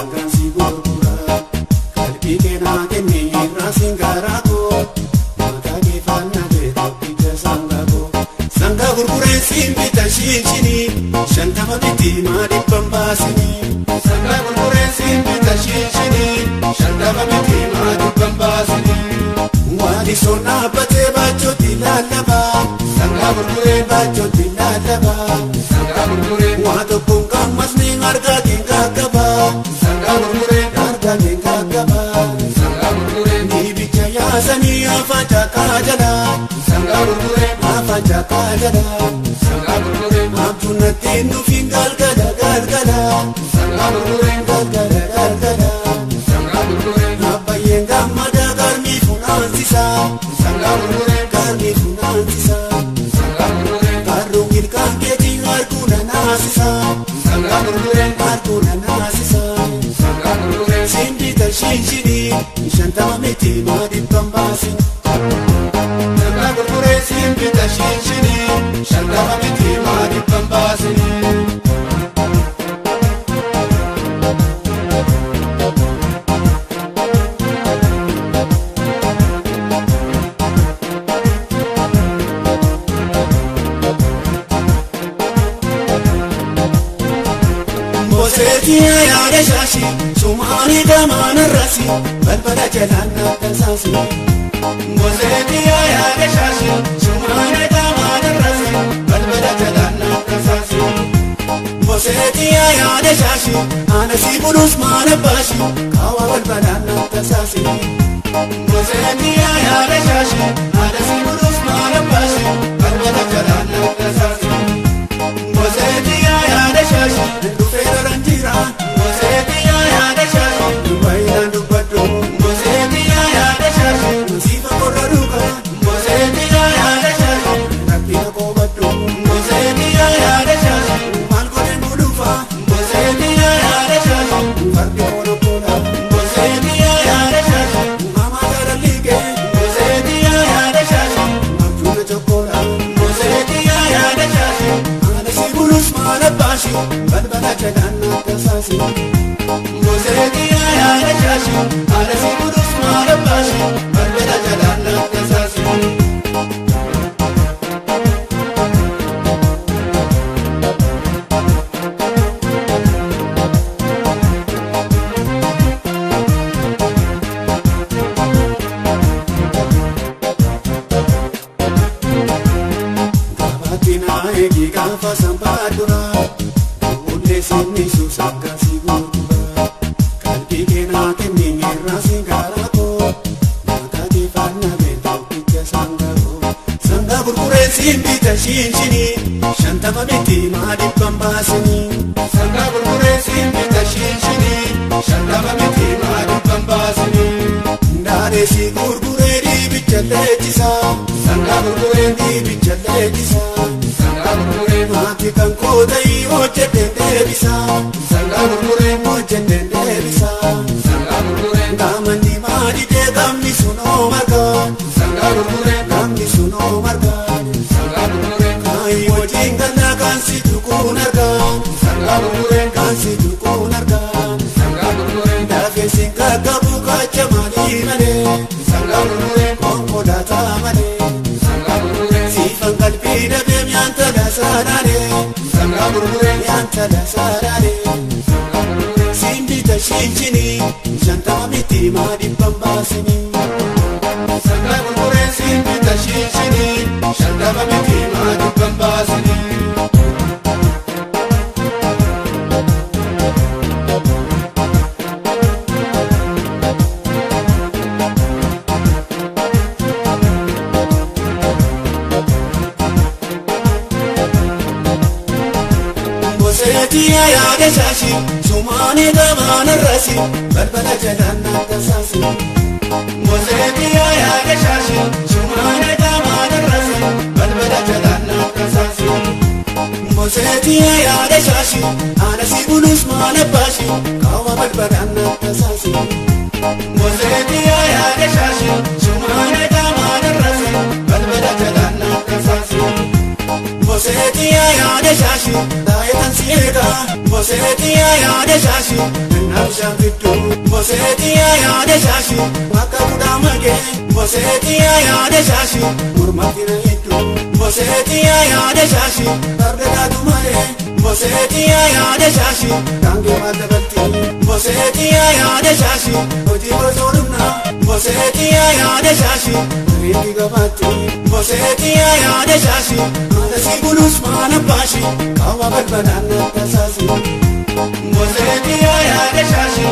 sangaan si gurgura. Qalbii keenaa kennee raasiin garaa koo maqaa kee faana beekatti sangaa koo. Sangaa gurgureen siin bita shinshinii shantama biti maadhibban baasinii. Sangaa gurgureen siin bita shinshinii shantama biti maadhibban baasinii. Waadi sona batee baachooti laalabaa sangaa gurgureen baachooti laalabaa. Sangaa gurgureen waa tokkoon qammasni harkaa keen gaggabaa. Sangaa gurgureen harkaa keen gaggabaa. Sangaa gurgureen dibicha yaasanii afaan caakaa jalaa. Sangaa gurgureen afaan caakaa jalaa. Sangaa gurgureen abjuun nattiin dhufiin galgala galgala. Sangaa gurgureen galgala galgala. Sangaa gurgureen abbayyeen gammadaa garmii funaansisaa. Sangaa gurgureen garmii funaansisaa. Sangaa gurgureen garruun ilkaan keetiin harkuun anaasisaa. Sangaa gurgureen harkuun anaasisaa. Sangaa gurgureen siin bita shinshinii shantama miti maadhibban baasin. Sangaa gurgureen siin bita shinshinii shantama miti maadhibban baasin. Boseetiyaa yaada shaashi sumaanii gamaan arraasi balbala jalaan naaftasaasi. Boseetiyaa yaada shaashi sumaanii gamaan arraasi balbala jalaan naaftasaasi. Boseetiyaa yaada shaashi aanasii bulus maana baashi kaawwa balbalaan naaftasaasi. Boseetiyaa yaada shaashi aanasii bulus maana baashi balbala jalaan naaftasaasi. Boseetiyaa yaada shaashi dhufee lolanjira. Boseetiyaa yaada shaashi baay'inaan dubbadhu. Boseetiyaa yaada shaashi siifa korra dhuga. Boseetiyaa yaada shaashi rakkina qoobadhu. Boseetiyaa yaada shaashi maal godhee muluufa. Boseetiyaa yaada shaashi fardi monopoola. Boseetiyaa yaada shaashi maamaa jaalalliige. Boseetiyaa yaada shaashi abjuuna chokkoola. Boseetiyaa yaada shaashi aanasii bulus maala baashi balbala jalaan naaftasaasi. Boseetiyaa yaada shaashi aanasii bulus maala baashi balbala jalaan naaftasaasi. Gaafatinaa eegi gaafa sanbaadhuraa bu'uulee sinnisu sangaan si gurgura. Qalbii keenaa kenneen raasiin garaa koo maqaa kee faana beekatti sangaa koo. Sangaa gurgureen siin bita shinshinii shantama miti maadhibban baasinii. Sangaa gurgureen siin bita shinshinii shantama miti maadhibban baasinii. Ndaadhee si gurguree dibicha leechisaa. Sangaa gurgureen dibicha leechisaa. Sangaa gurgureen maatii kan koo ta'ii hojjeteen deebisaa. Sangaa gurgureen hojjeteen deebisaa. Sangaa gurgureen gaamanni maadhidee gamni sunoo margaa. Sangaa gurgureen gamni sunoo margaa. Sangaa gurgureen kaayii wajjin gannaa kan si tuquun argaa. Sangaa gurgureen kan si tuquun argaa. Sangaa gurgureen daafeessin gaggabu kacha maalii malee. Sangaa gurgureen konkolaataa malee. Sangaa gurgureen siifan qalbii dhabee mi'aanta lasaadhaalee. Sangaa gurgureen mi'aanta lasaadhaalee. Sangaa gurgureen siin bita shinshinii shantama miti maadhibban baasinii. Sangaa gurgureen siin bita shinshinii shantama miti maadhibban baasinii. Boseetiyaa yaada shaashi sumaanii gamaan arraasi balbala jalaan naaftasaasi. Boseetiyaa yaada shaashi sumaanii gamaan arraasi balbala jalaan naaftasaasi. Boseetiyaa yaada shaashi aanasii bulus maala baashi kaawwa balbalaan naaftasaasi. Boseetiyaa yaada shaashi sumaanii gamaan arraasi balbala jalaan naaftasaasi. Boseetiyaa yaada shaashi taayetan si eegaa. Moseetia yaade shaashi Naamshaan fidduu Moseetia yaade shaashi Akka kudhaa magee Moseetia yaade shaashi Gurmatina hidduu Moseetia yaade shaashi Dargataatu malee Moseetia yaade shaashi Daangee mallabaltii Moseetia yaade shaashi Hojii bosoo dhumnaa Moseetia yaade shaashi Reetii gabaatti Moseetia yaade shaashi Haala si bulus maala baashi Kaawwa balbalaan akka saasi Moseetia yaade shaashi